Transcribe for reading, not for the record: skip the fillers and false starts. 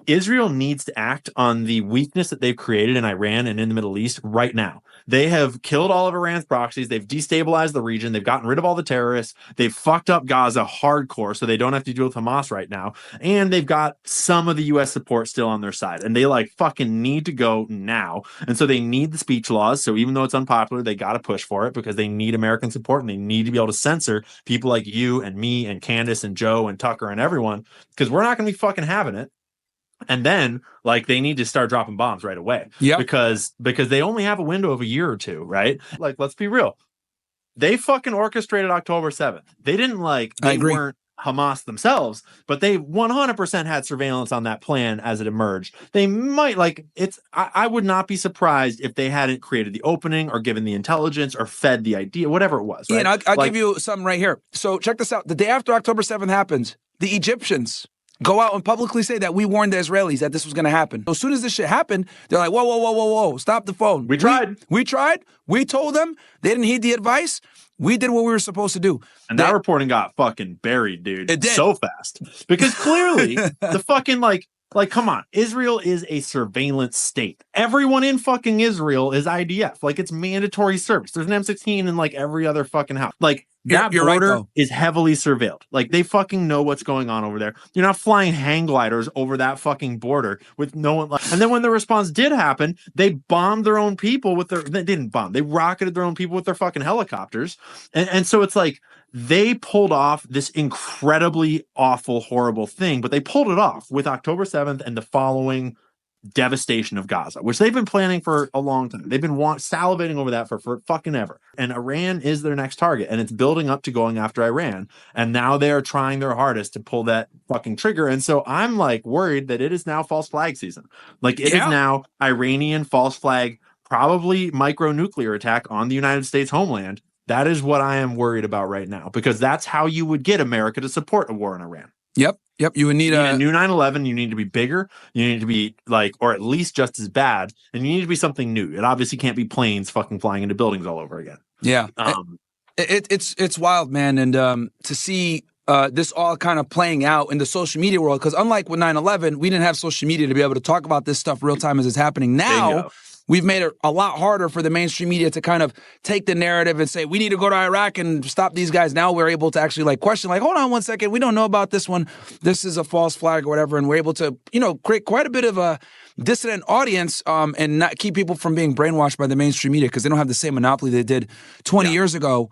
Israel needs to act on the weakness that they've created in Iran and in the Middle East right now. They have killed all of Iran's proxies. They've destabilized the region. They've gotten rid of all the terrorists. They've fucked up Gaza hardcore, so they don't have to deal with Hamas right now. And they've got some of the U.S. support still on their side. And they like fucking need to go now. And so they need the speech laws. So even though it's unpopular, they got to push for it because they need American support and they need to be able to censor people like you and me and Candace and Joe and Tucker and everyone, because we're not going to be fucking having it. And then, like, they need to start dropping bombs right away. Yeah, because they only have a window of a year or two, right? Like, let's be real. They fucking orchestrated October 7th. They didn't they weren't Hamas themselves, but they 100% had surveillance on that plan as it emerged. They might I would not be surprised if they hadn't created the opening or given the intelligence or fed the idea, whatever it was. Right? Yeah, and I'll give you something right here. So check this out. The day after October 7th happens, the Egyptians go out and publicly say that we warned the Israelis that this was going to happen. So as soon as this shit happened, they're like, whoa, stop the phone. We tried. We tried. We told them. They didn't heed the advice. We did what we were supposed to do. And that reporting got fucking buried, dude. It did. So fast. Because clearly, the fucking, come on. Israel is a surveillance state. Everyone in fucking Israel is IDF. Like, it's mandatory service. There's an M16 in, every other fucking house. That border is heavily surveilled. They fucking know what's going on over there. You're not flying hang gliders over that fucking border with no one. And then when the response did happen, they bombed their own people they didn't bomb. They rocketed their own people with their fucking helicopters. And so it's they pulled off this incredibly awful, horrible thing, but they pulled it off with October 7th and the following devastation of Gaza, which they've been planning for a long time. They've been salivating over that for fucking ever. And Iran is their next target, and it's building up to going after Iran. And now they are trying their hardest to pull that fucking trigger. And so I'm worried that it is now false flag season. It is now Iranian false flag, probably micronuclear attack on the United States homeland. That is what I am worried about right now, because that's how you would get America to support a war in Iran. Yep. You would need a new 9/11. You need to be bigger. You need to be or at least just as bad. And you need to be something new. It obviously can't be planes fucking flying into buildings all over again. Yeah. It's wild, man. And to see this all kind of playing out in the social media world, because unlike with 9/11, we didn't have social media to be able to talk about this stuff real time as it's happening. Now, we've made it a lot harder for the mainstream media to kind of take the narrative and say, we need to go to Iraq and stop these guys. Now we're able to actually question, hold on one second. We don't know about this one. This is a false flag or whatever. And we're able to, create quite a bit of a dissident audience and not keep people from being brainwashed by the mainstream media, because they don't have the same monopoly they did 20 years ago.